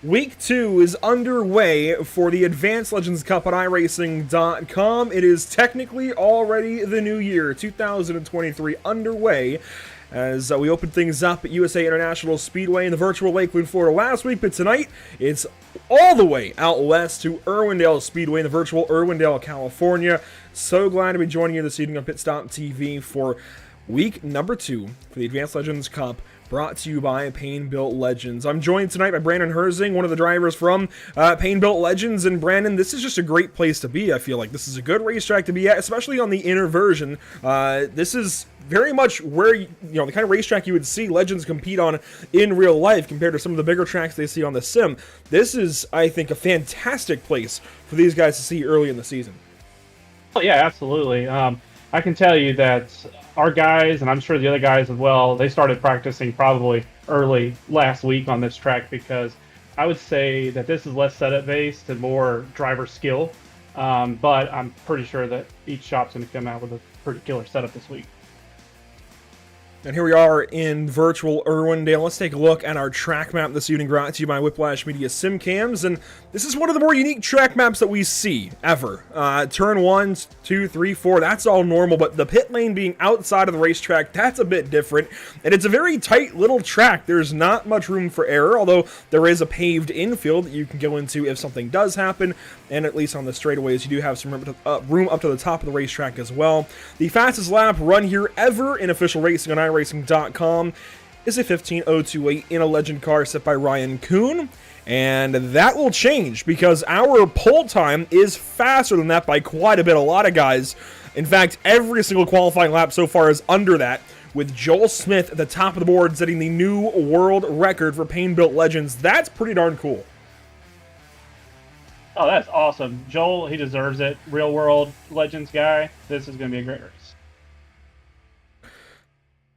Week 2 is underway for the Advanced Legends Cup on iRacing.com. It is technically already the new year, 2023, underway as we open things up at USA International Speedway in the virtual Lakeland, Florida last week. But tonight, it's all the way out west to Irwindale Speedway in the virtual Irwindale, California. So glad to be joining you this evening on Pit Stop TV for week number 2 for the Advanced Legends Cup, brought to you by Pain Built Legends. I'm joined tonight by Brandon Herzing, one of the drivers from Pain Built Legends. And Brandon, this is just a great place to be. I feel like this is a good racetrack to be at, especially on the inner version. This is very much where, the kind of racetrack you would see Legends compete on in real life compared to some of the bigger tracks they see on the sim. This is, I think, a fantastic place for these guys to see early in the season. Oh, yeah, absolutely. I can tell you that our guys, and I'm sure the other guys as well, they started practicing probably early last week on this track, because I would say that this is less setup based and more driver skill. But I'm pretty sure that each shop's going to come out with a pretty killer setup this week. And here we are in virtual Irwindale. Let's take a look at our track map this evening, brought to you by Whiplash Media Sim Cams. And this is one of the more unique track maps that we see ever. Turn 1, 2, 3, 4, that's all normal, but the pit lane being outside of the racetrack, that's a bit different. And it's a very tight little track. There's not much room for error, although there is a paved infield that you can go into if something does happen. And at least on the straightaways, you do have some room up to the top of the racetrack as well. The fastest lap run here ever in official racing on iRacing.com is a 15:02.8 in a legend car set by Ryan Kuhn. And that will change because our pole time is faster than that by quite a bit. A lot of guys, in fact, every single qualifying lap so far is under that, with Joel Smith at the top of the board setting the new world record for Pain Built Legends. That's pretty darn cool. Oh, that's awesome. Joel, he deserves it. Real world Legends guy. This is going to be a great race.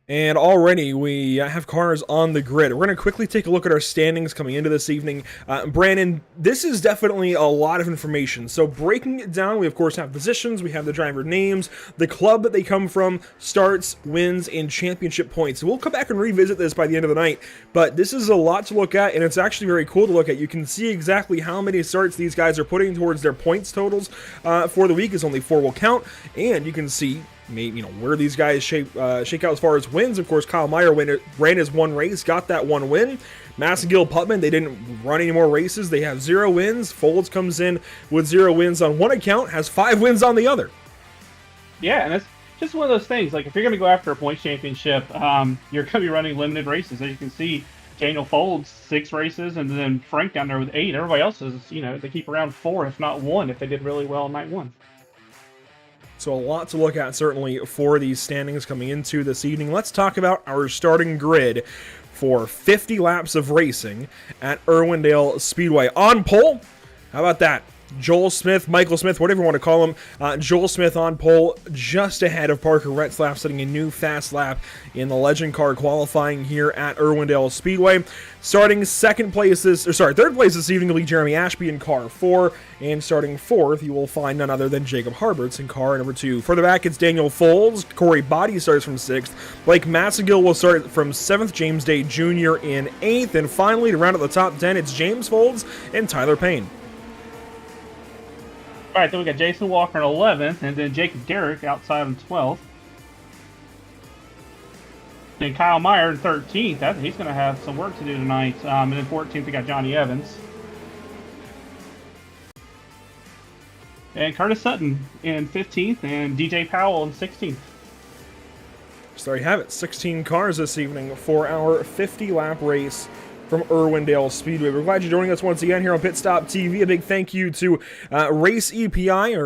And already we have cars on the grid. We're going to quickly take a look at our standings coming into this evening. Brandon, this is definitely a lot of information. So breaking it down, we of course have positions, we have the driver names, the club that they come from, starts, wins, and championship points. So we'll come back and revisit this by the end of the night, but this is a lot to look at, and it's actually very cool to look at. You can see exactly how many starts these guys are putting towards their points totals for the week, as only 4 will count, and you can see where these guys shake out as far as wins. Of course, Kyle Meyer ran his one race, got that one win. Massengill, Putman, they didn't run any more races. They have 0 wins. Folds comes in with 0 wins on one account, has 5 wins on the other. Yeah, and it's just one of those things. Like, if you're going to go after a points championship, you're going to be running limited races. As you can see, Daniel Folds, 6 races, and then Frank down there with 8. Everybody else is, they keep around 4, if not 1, if they did really well in night 1. So a lot to look at, certainly, for these standings coming into this evening. Let's talk about our starting grid for 50 laps of racing at Irwindale Speedway. On pole, how about that? Joel Smith, Michael Smith, whatever you want to call him. Joel Smith on pole, just ahead of Parker Retzlaff, setting a new fast lap in the Legend car qualifying here at Irwindale Speedway. Starting third place this evening will be Jeremy Ashby in car 4, and starting 4th, you will find none other than Jacob Harberts in car number 2. Further back, it's Daniel Folds. Corey Body starts from 6th. Blake Massengill will start from 7th. James Day Jr. in 8th. And finally, to round out the top 10, it's James Folds and Tyler Payne. All right, then we got Jason Walker in 11th, and then Jacob Garrick outside in 12th. And Kyle Meyer in 13th. He's going to have some work to do tonight. And then 14th, we got Johnny Evans. And Curtis Sutton in 15th, and DJ Powell in 16th. So there you have it, 16 cars this evening for our 50-lap race from Irwindale Speedway. We're glad you're joining us once again here on Pit Stop TV. A big thank you to Race EPI,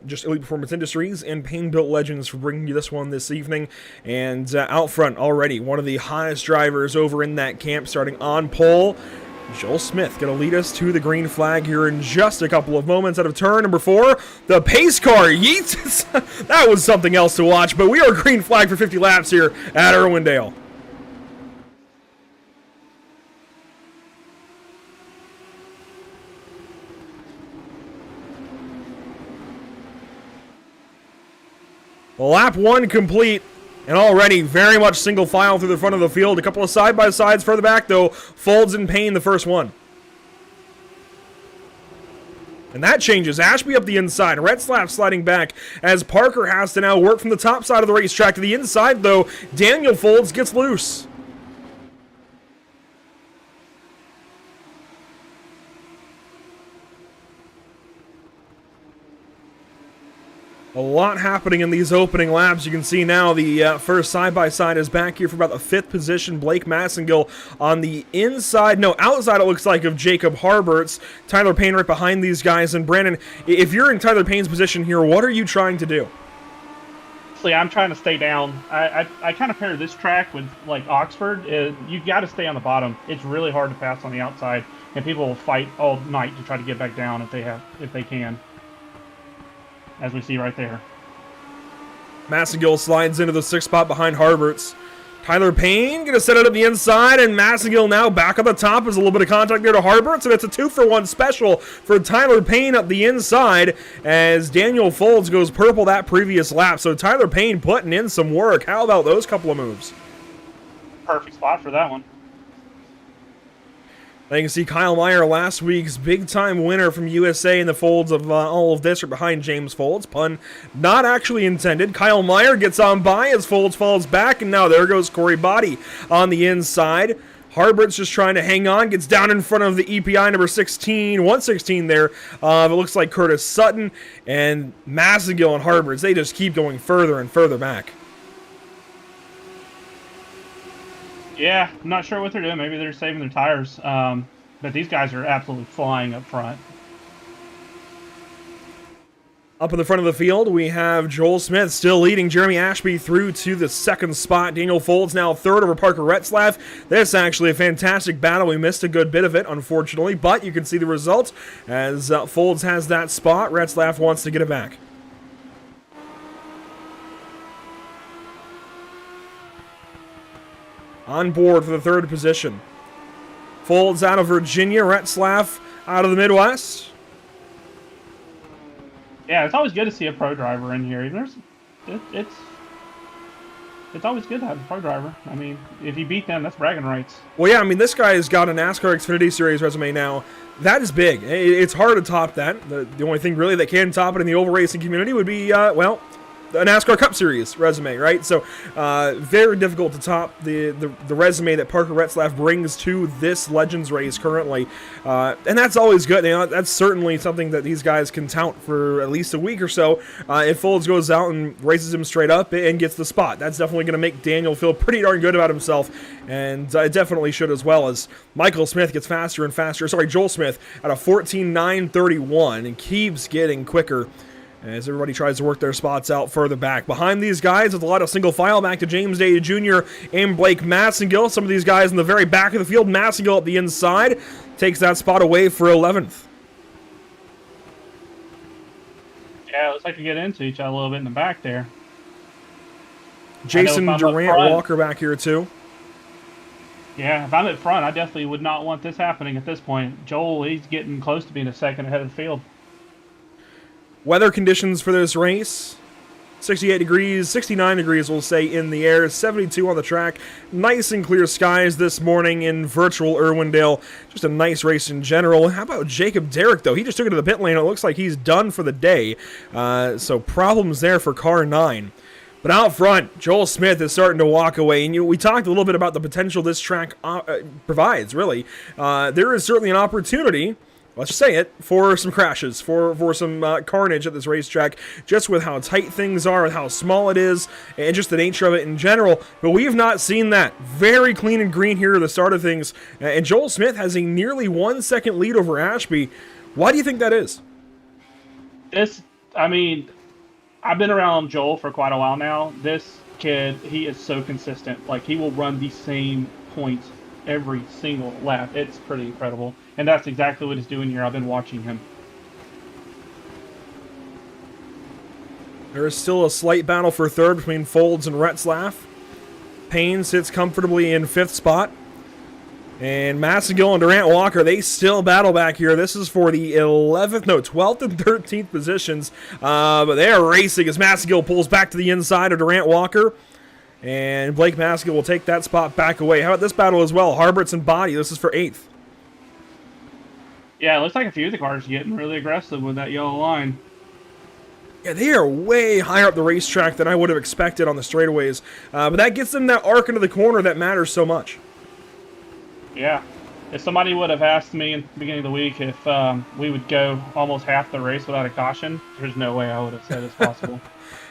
just Elite Performance Industries, and Pain Built Legends for bringing you this one this evening. And out front already, one of the hottest drivers over in that camp, starting on pole, Joel Smith, going to lead us to the green flag here in just a couple of moments. Out of turn number 4, the pace car yeets. That was something else to watch, but we are green flag for 50 laps here at Irwindale. Lap 1 complete, and already very much single file through the front of the field. A couple of side-by-sides further back, though. Folds and Payne, the first one. And that changes. Ashby up the inside. Retzlaff sliding back as Parker has to now work from the top side of the racetrack to the inside, though. Daniel Folds gets loose. A lot happening in these opening laps. You can see now the first side-by-side is back here for about the 5th position. Blake Massengill on the inside. No, outside it looks like of Jacob Harberts. Tyler Payne right behind these guys. And Brandon, if you're in Tyler Payne's position here, what are you trying to do? Honestly, I'm trying to stay down. I kind of pair this track with, like, Oxford. You got to stay on the bottom. It's really hard to pass on the outside, and people will fight all night to try to get back down if they can. As we see right there. Massengill slides into the 6th spot behind Harberts. Tyler Payne going to set it up the inside, and Massengill now back on the top. There's a little bit of contact there to Harberts, and it's a 2-for-1 special for Tyler Payne up the inside as Daniel Folds goes purple that previous lap. So Tyler Payne putting in some work. How about those couple of moves? Perfect spot for that one. Now you can see Kyle Meyer, last week's big-time winner from USA in the folds of all of this, are behind James Folds. Pun not actually intended. Kyle Meyer gets on by as Folds falls back, and now there goes Corey Body on the inside. Harbert's just trying to hang on, gets down in front of the EPI number 16, 116 there. It looks like Curtis Sutton and Massengill and Harbert's. They just keep going further and further back. Yeah, I'm not sure what they're doing. Maybe they're saving their tires. But these guys are absolutely flying up front. Up in the front of the field, we have Joel Smith still leading Jeremy Ashby through to the 2nd spot. Daniel Folds now 3rd over Parker Retzlaff. This is actually a fantastic battle. We missed a good bit of it, unfortunately, but you can see the results as Folds has that spot. Retzlaff wants to get it back. On board for the 3rd position. Folds out of Virginia, Retzlaff out of the Midwest. Yeah, it's always good to see a pro driver in here. It's always good to have a pro driver. I mean, if you beat them, that's bragging rights. Well, yeah, I mean, this guy has got a NASCAR Xfinity Series resume now. That is big. It's hard to top that. The only thing really that can top it in the oval racing community would be, well, a NASCAR Cup Series resume, right? So very difficult to top the resume that Parker Retzlaff brings to this Legends race currently. And that's always good. You know, that's certainly something that these guys can tout for at least a week or so. If Folds goes out and races him straight up and gets the spot, that's definitely going to make Daniel feel pretty darn good about himself. And it definitely should as well, as Michael Smith gets faster and faster. Sorry, Joel Smith at a 14.931 and keeps getting quicker as everybody tries to work their spots out further back. Behind these guys, with a lot of single file back to James Day Jr. and Blake Massengill. Some of these guys in the very back of the field. Massengill at the inside takes that spot away for 11th. Yeah, it looks like we get into each other a little bit in the back there. Jason Durant Walker back here too. Yeah, if I'm at front, I definitely would not want this happening at this point. Joel, he's getting close to being a second ahead of the field. Weather conditions for this race: 68 degrees, 69 degrees we'll say in the air, 72 on the track. Nice and clear skies this morning in virtual Irwindale. Just a nice race in general. How about Jacob Derrick, though? He just took it to the pit lane. It looks like he's done for the day. So problems there for car 9. But out front, Joel Smith is starting to walk away. And we talked a little bit about the potential this track provides, really. There is certainly an opportunity, let's just say it, for some crashes, for some carnage at this racetrack, just with how tight things are, with how small it is, and just the nature of it in general. But we have not seen that. Very clean and green here at the start of things. And Joel Smith has a nearly 1 second lead over Ashby. Why do you think that is? I've been around Joel for quite a while now. This kid, he is so consistent. Like, he will run the same points every single lap. It's pretty incredible. And that's exactly what he's doing here. I've been watching him. There is still a slight battle for 3rd between Folds and Retzlaff. Payne sits comfortably in 5th spot. And Massengill and Durant Walker, they still battle back here. This is for the 12th and 13th positions. But they are racing as Massengill pulls back to the inside of Durant Walker. And Blake Massengill will take that spot back away. How about this battle as well? Harberts and Body, this is for 8th. Yeah, it looks like a few of the cars are getting really aggressive with that yellow line. Yeah, they are way higher up the racetrack than I would have expected on the straightaways. But that gets them that arc into the corner that matters so much. Yeah. If somebody would have asked me in the beginning of the week if we would go almost half the race without a caution, there's no way I would have said it's possible.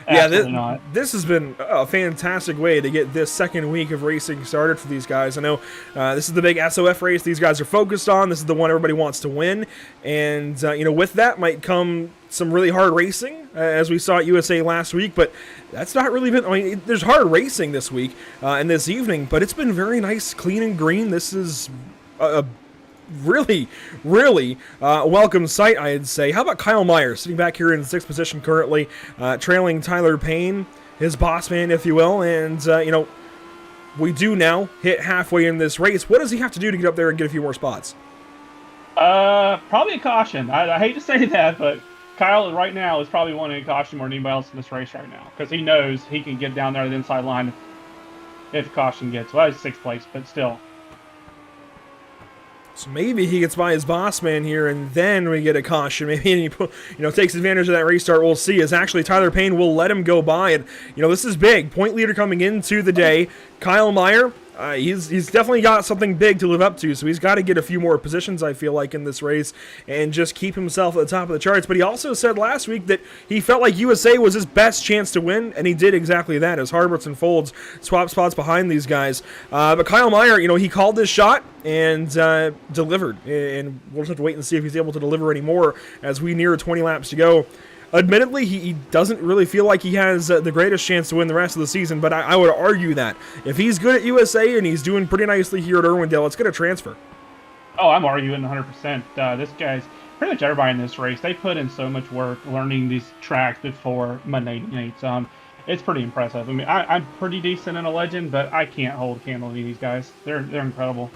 Yeah, Absolutely not. this has been a fantastic way to get this second week of racing started for these guys. I know this is the big SOF race these guys are focused on. This is the one everybody wants to win. And, with that might come some really hard racing, as we saw at USA last week. But that's not really been... I mean, there's hard racing this week and this evening, but it's been very nice, clean and green. This is a really, really welcome sight, I'd say. How about Kyle Meyer, sitting back here in 6th position currently, trailing Tyler Payne, his boss man, if you will. And, we do now hit halfway in this race. What does he have to do to get up there and get a few more spots? Probably a caution. I hate to say that, but Kyle right now is probably wanting a caution more than anybody else in this race right now, because he knows he can get down there to the inside line if caution gets. Well, he's 6th place, but still. So maybe he gets by his boss man here, and then we get a caution. Maybe he takes advantage of that restart. We'll see. As actually Tyler Payne will let him go by, and this is big. Point leader coming into the day. Kyle Meyer, he's definitely got something big to live up to. So he's got to get a few more positions, I feel like, in this race, and just keep himself at the top of the charts. But he also said last week that he felt like USA was his best chance to win, and he did exactly that as Harberts and Folds swap spots behind these guys. But Kyle Meyer, he called this shot and delivered, and we'll just have to wait and see if he's able to deliver any more as we near 20 laps to go. Admittedly, he doesn't really feel like he has the greatest chance to win the rest of the season, but I would argue that if he's good at USA and he's doing pretty nicely here at Irwindale, it's going to transfer. Oh, I'm arguing 100%. This guy's pretty much everybody in this race. They put in so much work learning these tracks before Monday nights. It's pretty impressive. I mean, I'm pretty decent in a legend, but I can't hold a candle to these guys. They're incredible.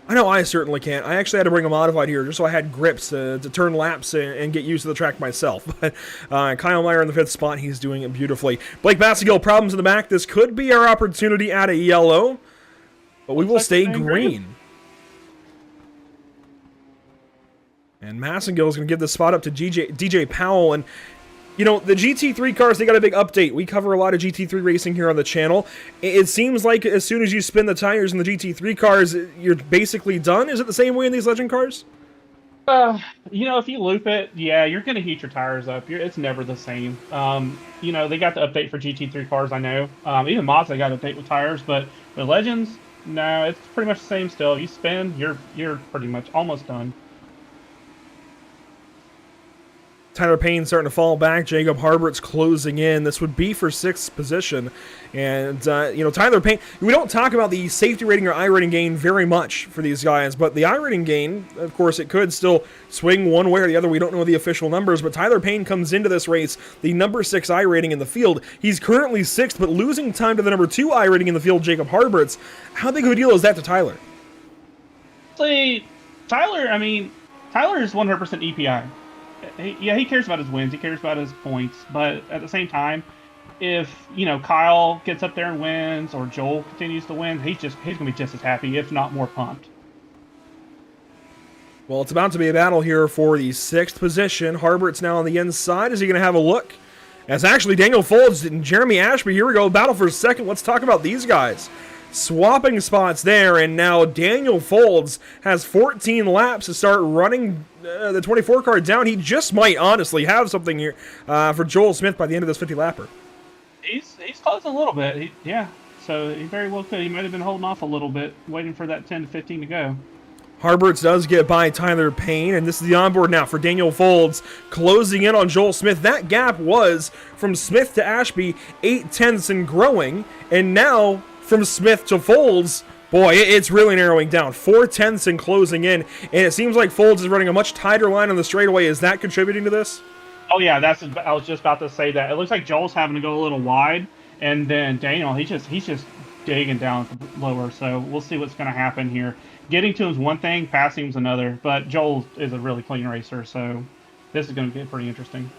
I know I certainly can't. I actually had to bring a modified here just so I had grips to turn laps and get used to the track myself. But Kyle Meyer in the 5th spot, he's doing it beautifully. Blake Massagill, problems in the back. This could be our opportunity at a yellow, but we will stay green. And Massagill is going to give the spot up to DJ Powell. And the GT3 cars, they got a big update. We cover a lot of GT3 racing here on the channel. It seems like as soon as you spin the tires in the GT3 cars, you're basically done. Is it the same way in these Legend cars? If you loop it, yeah, you're going to heat your tires up. It's never the same. They got the update for GT3 cars, I know. Even Mazda got an update with tires, but with Legends, no, it's pretty much the same still. You spin, you're pretty much almost done. Tyler Payne starting to fall back. Jacob Harbert's closing in. This would be for 6th position. And, Tyler Payne, we don't talk about the safety rating or iRating gain very much for these guys, but the iRating gain, of course, it could still swing one way or the other. We don't know the official numbers, but Tyler Payne comes into this race, the number 6 iRating in the field. He's currently 6th, but losing time to the number 2 iRating in the field, Jacob Harbert's. How big of a deal is that to Tyler? Tyler is 100% EPI. He cares about his wins. He cares about his points. But at the same time, if Kyle gets up there and wins, or Joel continues to win, he's going to be just as happy, if not more pumped. Well, it's about to be a battle here for the 6th position. Harbert's now on the inside. Is he going to have a look? That's actually Daniel Folds and Jeremy Ashby. Here we go. Battle for 2nd. Let's talk about these guys. Swapping spots there, and now Daniel Folds has 14 laps to start running the 24 car down. He just might honestly have something here for Joel Smith by the end of this 50-lapper. He's closing a little bit. So he very well could. He might have been holding off a little bit, waiting for that 10 to 15 to go. Harberts does get by Tyler Payne, and this is the onboard now for Daniel Folds, closing in on Joel Smith. That gap was from Smith to Ashby, 8/10 and growing, and now from Smith to Folds, boy, it's really narrowing down. 4/10 and closing in, and it seems like Folds is running a much tighter line on the straightaway. Is that contributing to this? Oh yeah, I was just about to say that. It looks like Joel's having to go a little wide, and then Daniel, he's just digging down lower. So we'll see what's going to happen here. Getting to him is one thing, passing him is another. But Joel is a really clean racer, so this is going to get pretty interesting.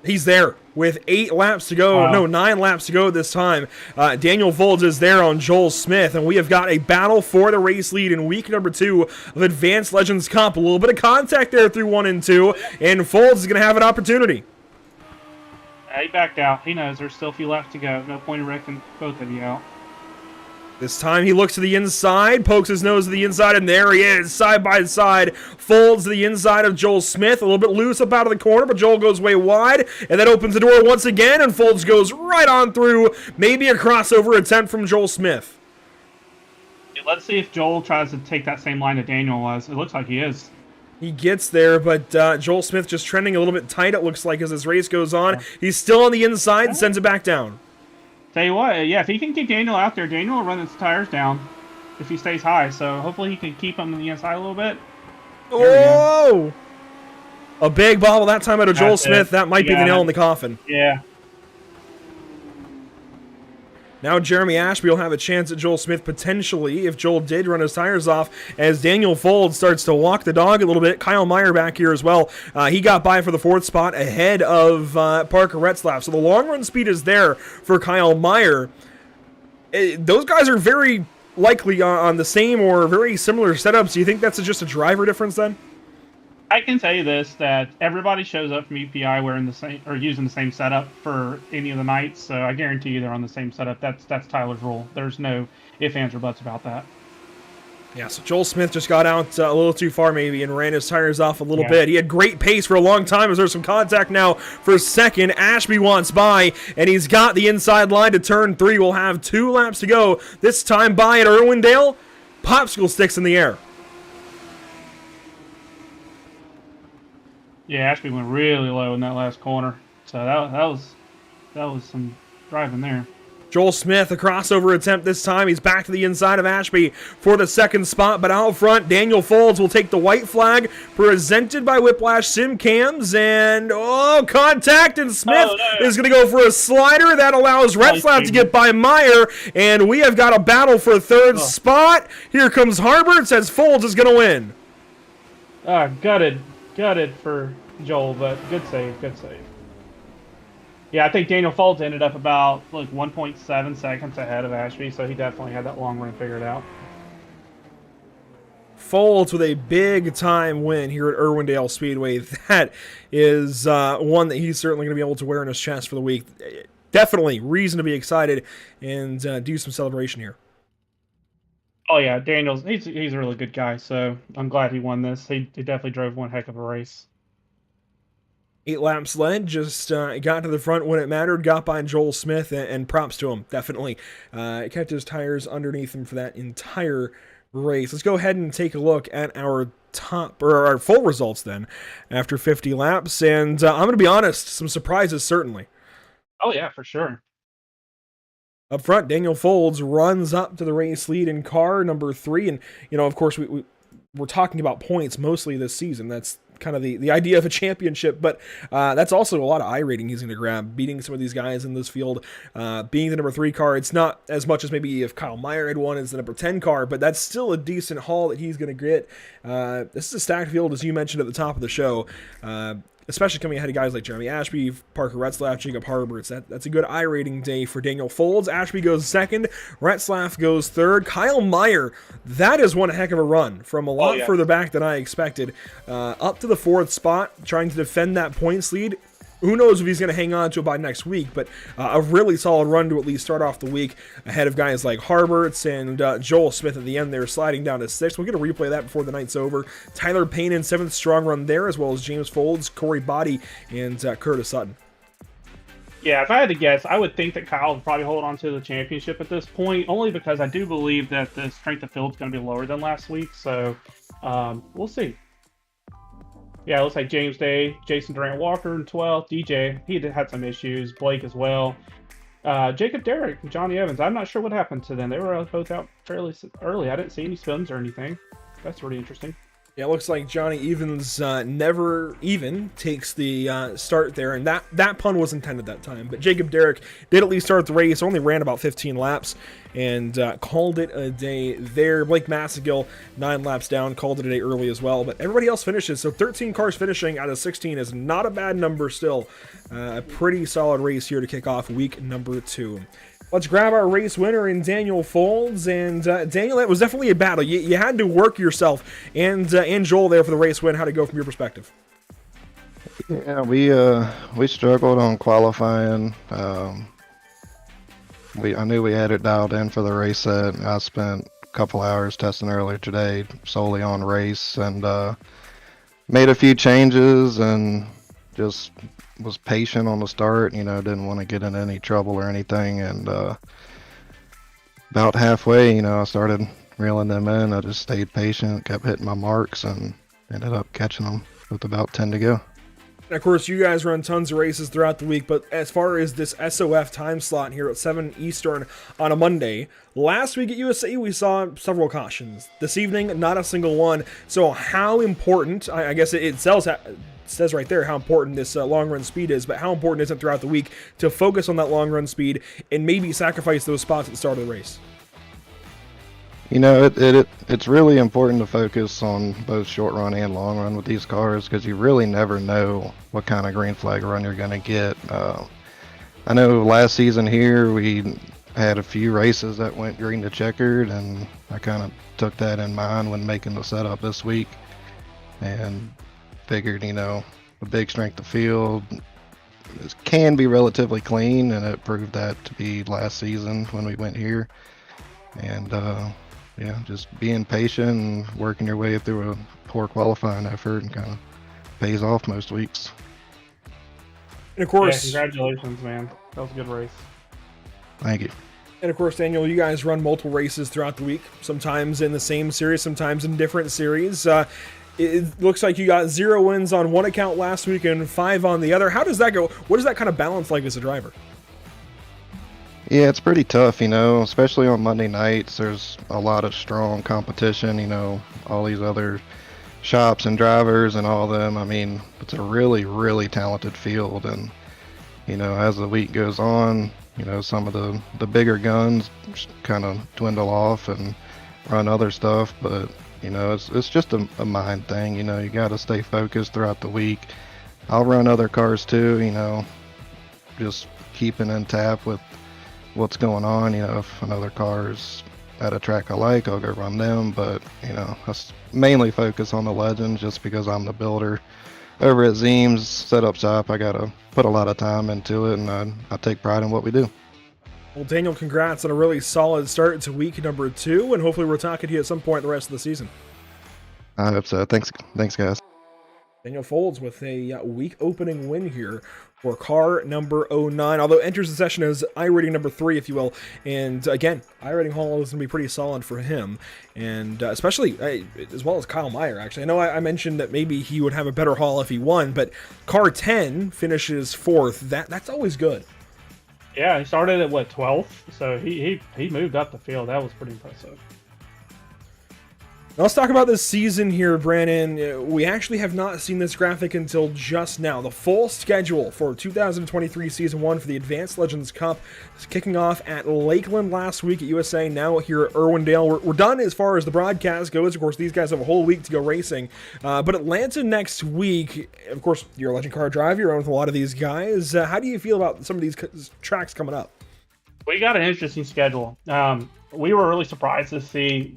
He's there with 8 laps to go. Wow. No, 9 laps to go this time. Daniel Folds is there on Joel Smith, and we have got a battle for the race lead in week number 2 of Advanced Legends Cup. A little bit of contact there through 1 and 2, and Folds is going to have an opportunity. He backed out. He knows there's still a few laps to go. No point in wrecking both of you out. This time he looks to the inside, pokes his nose to the inside, and there he is, side by side. Folds to the inside of Joel Smith, a little bit loose up out of the corner, but Joel goes way wide, and then opens the door once again, and Folds goes right on through. Maybe a crossover attempt from Joel Smith. Let's see if Joel tries to take that same line that Daniel was. It looks like he is. He gets there, but Joel Smith just trending a little bit tight, it looks like, as this race goes on. He's still on the inside and sends it back down. Tell you what, yeah, if he can keep Daniel out there, Daniel will run his tires down if he stays high. So hopefully he can keep him on the inside a little bit. Oh! A big bobble that time out of Joel Smith. That might be the nail in the coffin. Yeah. Now Jeremy Ashby will have a chance at Joel Smith potentially if Joel did run his tires off as Daniel Folds starts to walk the dog a little bit. Kyle Meyer back here as well. He got by for the 4th spot ahead of Parker Retzlaff. So the long run speed is there for Kyle Meyer. Those guys are very likely on the same or very similar setups. Do you think that's just a driver difference then? I can tell you this, that everybody shows up from EPI wearing the same or using the same setup for any of the nights, so I guarantee you they're on the same setup. That's Tyler's rule. There's no ifs, ands, or buts about that. Yeah, so Joel Smith just got out a little too far maybe and ran his tires off a little bit. He had great pace for a long time as there's some contact now for second. Ashby wants by, and he's got the inside line to turn 3. We'll have 2 laps to go. This time by at Irwindale. Popsicle sticks in the air. Yeah, Ashby went really low in that last corner, so that was some driving there. Joel Smith, a crossover attempt this time. He's back to the inside of Ashby for the 2nd spot, but out front, Daniel Folds will take the white flag, presented by Whiplash Sim Cams, and contact, and Smith is going to go for a slider. That allows Retzlaff to get by Meyer, and we have got a battle for 3rd spot. Here comes Harbert, says Folds is going to win. Gutted for Joel, but good save. Yeah, I think Daniel Folds ended up about 1.7 seconds ahead of Ashby, so he definitely had that long run figured out. Folds with a big-time win here at Irwindale Speedway. That is one that he's certainly going to be able to wear in his chest for the week. Definitely reason to be excited and do some celebration here. Oh yeah, Daniel's he's a really good guy, so I'm glad he won this. He definitely drove one heck of a race. 8 laps led, just got to the front when it mattered, got by Joel Smith, and props to him, definitely. Kept his tires underneath him for that entire race. Let's go ahead and take a look at our our full results then after 50 laps, and I'm going to be honest, some surprises certainly. Oh yeah, for sure. Up front, Daniel Folds runs up to the race lead in car number 3. And, of course, we're talking about points mostly this season. That's kind of the idea of a championship. But that's also a lot of iRating he's going to grab, beating some of these guys in this field. Being the number 3 car, it's not as much as maybe if Kyle Meyer had won as the number 10 car, but that's still a decent haul that he's going to get. This is a stacked field, as you mentioned at the top of the show. Especially coming ahead of guys like Jeremy Ashby, Parker Retzlaff, Jacob Harberts. That's a good iRating day for Daniel Folds. Ashby goes 2nd, Retzlaff goes 3rd. Kyle Meyer, that is one heck of a run from a lot further back than I expected. Up to the 4th spot, trying to defend that points lead. Who knows if he's going to hang on to it by next week, but a really solid run to at least start off the week ahead of guys like Harberts and Joel Smith at the end there, sliding down to 6th. We'll get a replay of that before the night's over. Tyler Payne in 7th, strong run there, as well as James Folds, Corey Body, and Curtis Sutton. Yeah, if I had to guess, I would think that Kyle would probably hold on to the championship at this point, only because I do believe that the strength of field is going to be lower than last week, so we'll see. Yeah, it looks like James Day, Jason Durant Walker in 12th, DJ, he had some issues, Blake as well. Jacob Derrick, Johnny Evans, I'm not sure what happened to them. They were both out fairly early. I didn't see any spins or anything. That's really interesting. Yeah, it looks like Johnny Evans never even takes the start there, and that pun was intended that time. But Jacob Derrick did at least start the race, only ran about 15 laps, and called it a day there. Blake Massagill, 9 laps down, called it a day early as well. But everybody else finishes, so 13 cars finishing out of 16 is not a bad number still. A pretty solid race here to kick off week number 2. Let's grab our race winner in Daniel Folds. And Daniel, that was definitely a battle. You had to work yourself. And Joel there for the race win. How'd it go from your perspective? Yeah, we struggled on qualifying. I knew we had it dialed in for the race set. I spent a couple hours testing earlier today solely on race, and made a few changes and just was patient on the start. Didn't want to get in any trouble or anything. And about halfway, I started reeling them in. I just stayed patient, kept hitting my marks, and ended up catching them with about 10 to go. And of course, you guys run tons of races throughout the week, but as far as this SOF time slot here at 7 Eastern on a Monday, last week at USA we saw several cautions. This evening, not a single one. So how important, I guess it says right there how important this long run speed is, but how important is it throughout the week to focus on that long run speed and maybe sacrifice those spots at the start of the race? It's really important to focus on both short run and long run with these cars, because you really never know what kind of green flag run you're going to get. I know last season here we had a few races that went green to checkered, and I kind of took that in mind when making the setup this week, and figured, the big strength of field can be relatively clean, and it proved that to be last season when we went here. And just being patient and working your way through a poor qualifying effort and kind of pays off most weeks. And of course, yeah, congratulations, man. That was a good race. Thank you. And of course, Daniel, you guys run multiple races throughout the week, sometimes in the same series, sometimes in different series. It looks like you got 0 wins on one account last week and 5 on the other. How does that go? What does that kind of balance like as a driver? Yeah, it's pretty tough, especially on Monday nights. There's a lot of strong competition, all these other shops and drivers and all of them. I mean, it's a really, really talented field. And, as the week goes on, some of the bigger guns kind of dwindle off and run other stuff. But, it's just a mind thing. You got to stay focused throughout the week. I'll run other cars too, just keeping in tap with what's going on. If another car's at a track I like, I'll go run them. But I mainly focus on the legends, just because I'm the builder over at Zeem's setup shop. I gotta put a lot of time into it, and I take pride in what we do. Well, Daniel, congrats on a really solid start to week number 2, and hopefully we're talking to you at some point the rest of the season. I hope so. Thanks guys. Daniel Folds with a week opening win here for car number 09, although enters the session as iRating number 3, if you will. And again, iRating haul is going to be pretty solid for him, and especially as well as Kyle Meyer, actually. I know I mentioned that maybe he would have a better haul if he won, but car 10 finishes 4th. That's always good. Yeah, he started at 12th, so he moved up the field. That was pretty impressive. Now let's talk about this season here, Brandon. We actually have not seen this graphic until just now. The full schedule for 2023 Season 1 for the Advanced Legends Cup is kicking off at Lakeland last week at USA, now here at Irwindale. We're done as far as the broadcast goes. Of course, these guys have a whole week to go racing. But Atlanta next week, of course, you're a legend car driver. You're on with a lot of these guys. How do you feel about some of these tracks coming up? We got an interesting schedule. We were really surprised to see,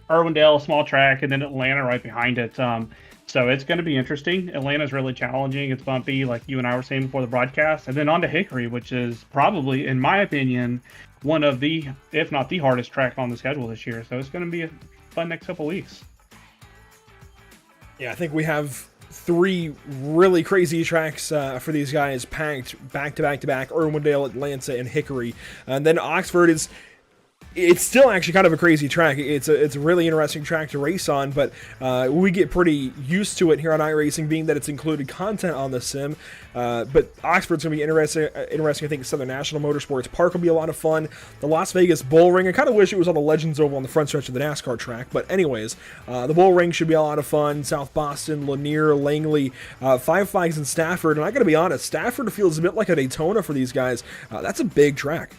Irwindale, small track, and then Atlanta right behind it. So it's going to be interesting. Atlanta's really challenging. It's bumpy, like you and I were saying before the broadcast. And then on to Hickory, which is probably, in my opinion, one of the, if not the hardest track on the schedule this year. So it's going to be a fun next couple weeks. Yeah, I think we have 3 really crazy tracks for these guys packed back to back to back: Irwindale, Atlanta, and Hickory. And then Oxford is It's still actually kind of a crazy track. It's a really interesting track to race on, but we get pretty used to it here on iRacing, being that it's included content on the sim. But Oxford's going to be interesting. I think Southern National Motorsports Park will be a lot of fun. The Las Vegas Bull Ring, I kind of wish it was on the Legends Oval on the front stretch of the NASCAR track. But anyways, the Bull Ring should be a lot of fun. South Boston, Lanier, Langley, Five Flags in Stafford. And I got to be honest, Stafford feels a bit like a Daytona for these guys. That's a big track.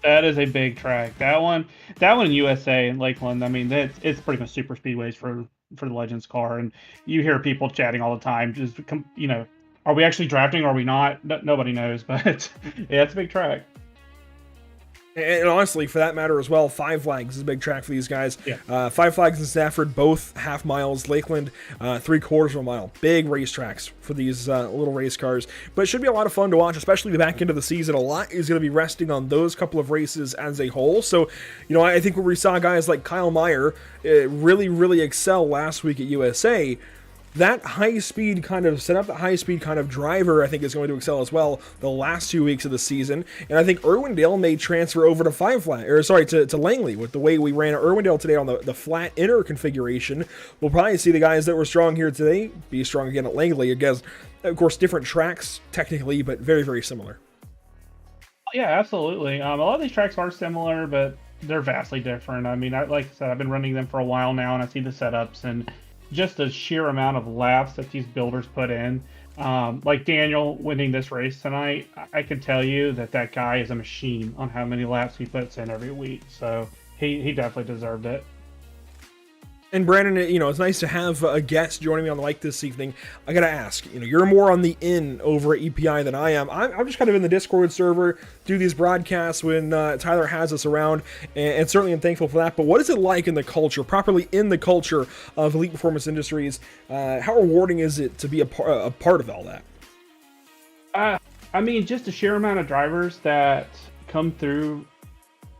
That is a big track. That one in USA in Lakeland. I mean, it's pretty much super speedways for the Legends car, and you hear people chatting all the time. Just are we actually drafting? Or are we not? Nobody knows, but yeah, it's a big track. And honestly, for that matter as well, Five Flags is a big track for these guys. Yeah. Five Flags and Stafford, both half miles. Lakeland, 3/4 of a mile. Big racetracks for these little race cars. But it should be a lot of fun to watch, especially the back end of the season. A lot is going to be resting on those couple of races as a whole. So, I think where we saw guys like Kyle Meyer really, really excel last week at USA, that high-speed kind of setup, that high-speed kind of driver, I think is going to excel as well the last 2 weeks of the season. And I think Irwindale may transfer over to to Langley with the way we ran at Irwindale today on the flat inner configuration. We'll probably see the guys that were strong here today be strong again at Langley. Again, of course, different tracks technically, but very, very similar. Yeah, absolutely. A lot of these tracks are similar, but they're vastly different. I mean, like I said, I've been running them for a while now, and I see the setups and just the sheer amount of laps that these builders put in. Like Daniel winning this race tonight, I can tell you that guy is a machine on how many laps he puts in every week. So he definitely deserved it. And Brandon, it's nice to have a guest joining me on the mic this evening. I gotta ask, you're more on the in over at EPI than I am. I'm just kind of in the Discord server, do these broadcasts when Tyler has us around, and certainly I'm thankful for that. But what is it like in the culture, properly in the culture of Elite Performance Industries? How rewarding is it to be a part of all that? I mean, just the sheer amount of drivers that come through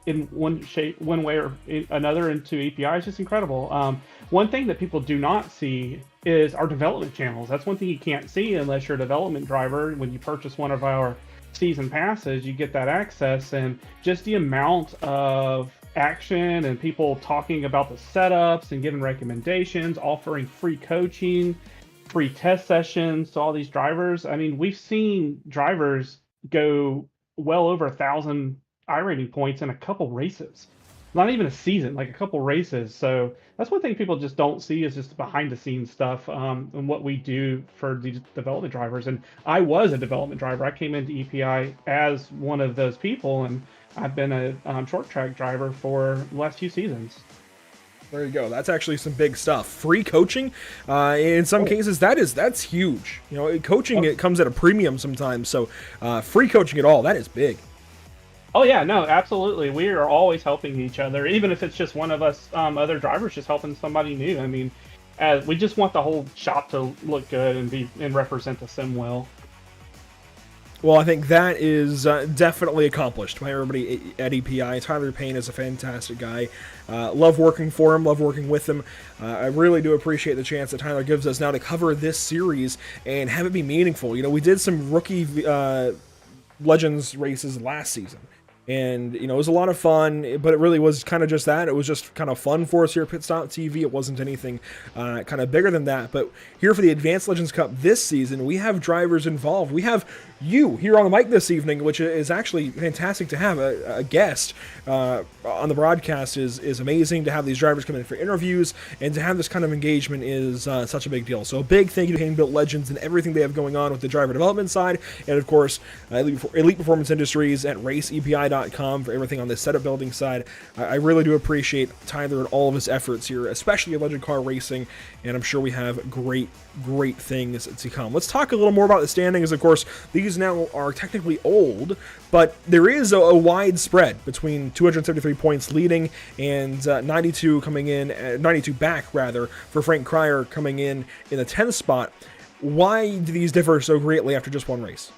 in one way or another into EPI is just incredible. One thing that people do not see is our development channels. That's one thing you can't see unless you're a development driver. When you purchase one of our season passes, you get that access, and just the amount of action and people talking about the setups and giving recommendations, offering free coaching, free test sessions to all these drivers. I mean, we've seen drivers go well over 1,000 iRating points in a couple races, not even a season, like a couple races. So that's one thing people just don't see, is just behind the scenes stuff and what we do for these development drivers. And I was a development driver. I came into EPI as one of those people, and I've been a short track driver for the last few seasons. There you go. That's actually some big stuff. Free coaching, in some cases, that's huge. Coaching, it comes at a premium sometimes. So free coaching at all, that is big. Oh yeah, no, absolutely. We are always helping each other, even if it's just one of us, other drivers, just helping somebody new. I mean, we just want the whole shop to look good and represent the sim well. Well, I think that is definitely accomplished by everybody at EPI. Tyler Payne is a fantastic guy. Love working for him, love working with him. I really do appreciate the chance that Tyler gives us now to cover this series and have it be meaningful. We did some rookie Legends races last season. And, it was a lot of fun, but it really was kind of just that. It was just kind of fun for us here at Pit Stop TV. It wasn't anything kind of bigger than that. But here for the Advanced Legends Cup this season, we have drivers involved. We have you here on the mic this evening, which is actually fantastic to have. A guest on the broadcast is amazing. To have these drivers come in for interviews and to have this kind of engagement is such a big deal. So a big thank you to Hand Built Legends and everything they have going on with the driver development side. And, of course, Elite Performance Industries at RaceEPI.com for everything on the setup building side. I really do appreciate Tyler and all of his efforts here, especially in Legend Car Racing, and I'm sure we have great things to come. Let's talk a little more about the standings. Of course, these now are technically old, but there is a wide spread between 273 points leading and 92 coming in, 92 back rather, for Frank Cryer coming in the 10th spot. Why do these differ so greatly after just one race?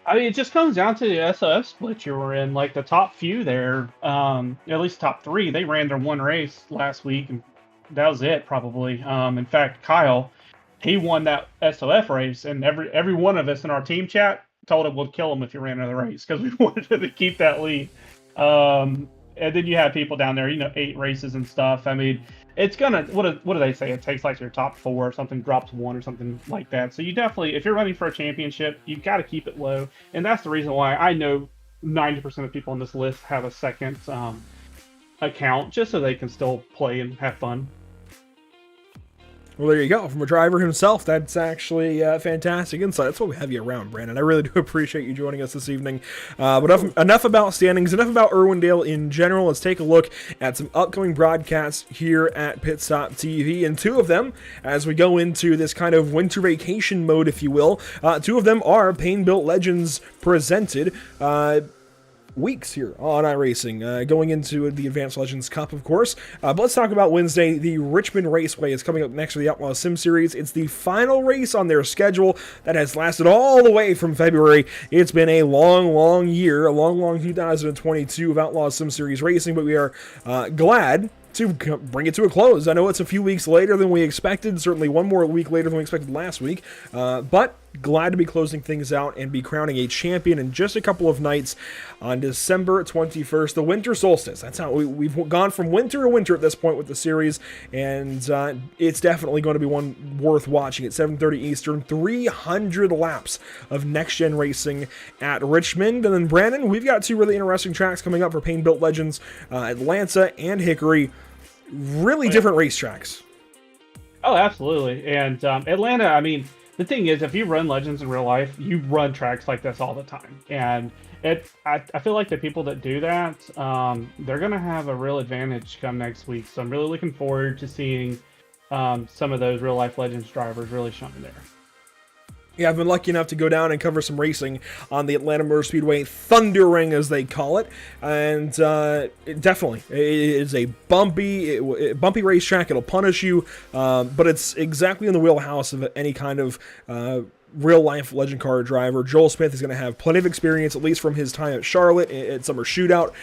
I mean, it just comes down to the SOF split you were in. Like the top few there, at least top three, they ran their one race last week, and that was it probably. In fact, Kyle, he won that SOF race, and every one of us in our team chat told him we'd kill him if he ran another race because we wanted him to keep that lead. and then you have people down there, 8 races and stuff. I mean, it's gonna, what do they say? It takes like your top 4, or something drops 1 or something like that. So you definitely, if you're running for a championship, you've got to keep it low, and that's the reason why I know 90% of people on this list have a second account, just so they can still play and have fun. Well, there you go. From a driver himself, that's actually fantastic insight. That's what we have you around, Brandon. I really do appreciate you joining us this evening. But enough about standings, enough about Irwindale in general. Let's take a look at some upcoming broadcasts here at Pit Stop TV, and 2 of them, as we go into this kind of winter vacation mode, if you will, 2 of them are Pain Built Legends presented weeks here on iRacing, going into the Advanced Legends Cup, of course. But let's talk about Wednesday. The Richmond Raceway is coming up next for the Outlaw Sim Series. It's the final race on their schedule that has lasted all the way from February. It's been a long year, a long 2022 of Outlaw Sim Series racing, but we are glad to bring it to a close. I know it's a few weeks later than we expected, certainly one more week later than we expected last week, but glad to be closing things out and be crowning a champion in just a couple of nights on December 21st, the winter solstice. That's how we've gone from winter to winter at this point with the series, and it's definitely going to be one worth watching at 7:30 Eastern. 300 laps of next-gen racing at Richmond. And then, Brandon, we've got 2 really interesting tracks coming up for Pain Built Legends, Atlanta and Hickory. Really different racetracks. Oh, absolutely. And Atlanta, I mean, the thing is, if you run Legends in real life, you run tracks like this all the time. And I feel like the people that do that, they're going to have a real advantage come next week. So I'm really looking forward to seeing some of those real-life Legends drivers really shine there. Yeah, I've been lucky enough to go down and cover some racing on the Atlanta Motor Speedway Thunder Ring, as they call it, and it is a bumpy racetrack. It'll punish you, but it's exactly in the wheelhouse of any kind of real-life legend car driver. Joel Smith is going to have plenty of experience, at least from his time at Charlotte at Summer Shootout.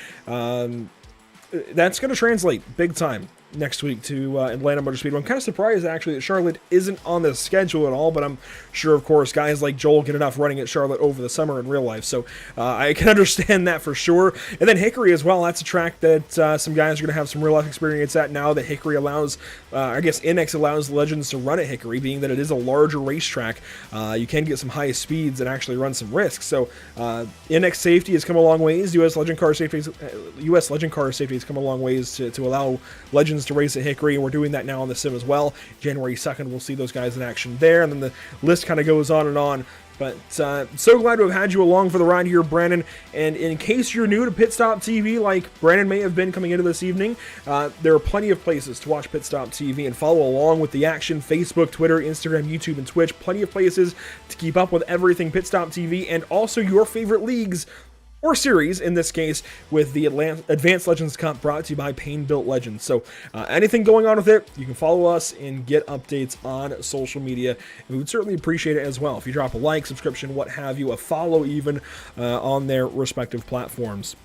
That's going to translate big time next week to Atlanta Motor Speedway. I'm kind of surprised, actually, that Charlotte isn't on the schedule at all, but I'm sure, of course, guys like Joel get enough running at Charlotte over the summer in real life, so I can understand that for sure. And then Hickory as well. That's a track that some guys are going to have some real-life experience at now that Hickory allows, NX allows Legends to run at Hickory, being that it is a larger racetrack. You can get some high speeds and actually run some risks. So NX safety has come a long ways. U.S. Legend Car Safety has come a long ways to allow Legends to race at Hickory, and we're doing that now on the sim as well. January 2nd, we'll see those guys in action there, and then the list kind of goes on and on. But so glad to have had you along for the ride here, Brandon. And in case you're new to Pit Stop TV, like Brandon may have been coming into this evening, there are plenty of places to watch Pit Stop TV and follow along with the action. Facebook, Twitter, Instagram, YouTube, and Twitch. Plenty of places to keep up with everything Pit Stop TV, and also your favorite leagues, or series, in this case, with the Advanced Legends Cup, brought to you by Pain Built Legends. So anything going on with it, you can follow us and get updates on social media. And we would certainly appreciate it as well if you drop a like, subscription, what have you, a follow even on their respective platforms.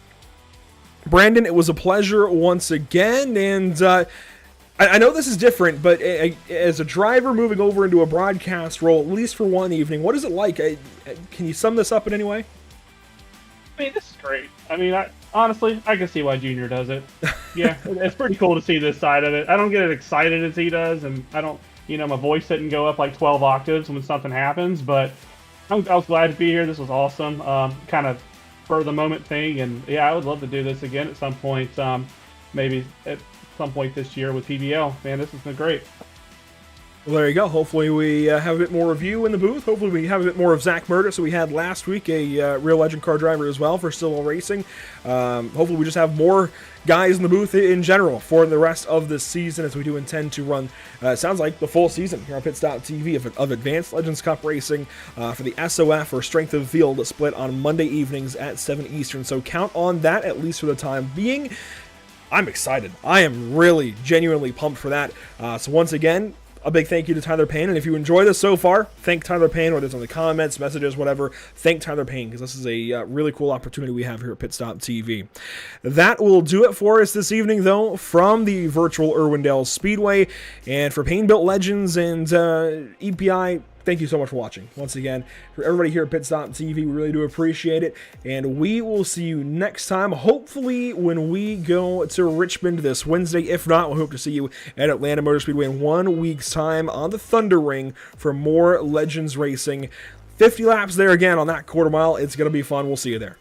Brandon, it was a pleasure once again, and I know this is different, but as a driver moving over into a broadcast role, at least for one evening, what is it like? Can you sum this up in any way? I mean, this is great. I mean, honestly, I can see why Junior does it. Yeah, it's pretty cool to see this side of it. I don't get as excited as he does, and I don't, my voice didn't go up like 12 octaves when something happens, but I was glad to be here. This was awesome. Kind of for the moment thing, and yeah, I would love to do this again at some point, maybe at some point this year with PBL. Man, this has been great. Well, there you go. Hopefully we have a bit more of you in the booth. Hopefully we have a bit more of Zach Murdoch, so we had last week a real legend car driver as well for Stillwell Racing. Hopefully we just have more guys in the booth in general for the rest of this season, as we do intend to run, sounds like, the full season here on Pit Stop TV of Advanced Legends Cup Racing for the SOF, or Strength of Field, split on Monday evenings at 7 Eastern. So count on that, at least for the time being. I'm excited. I am really, genuinely pumped for that. So once again, a big thank you to Tyler Payne, and if you enjoy this so far, thank Tyler Payne, whether it's on the comments, messages, whatever. Thank Tyler Payne, because this is a really cool opportunity we have here at Pit Stop TV. That will do it for us this evening, though, from the virtual Irwindale Speedway, and for Pain Built Legends and EPI thank you so much for watching. Once again, for everybody here at Pit Stop TV, we really do appreciate it. And we will see you next time, hopefully when we go to Richmond this Wednesday. If not, we hope to see you at Atlanta Motor Speedway in 1 week's time on the Thunder Ring for more Legends Racing. 50 laps there again on that quarter mile. It's going to be fun. We'll see you there.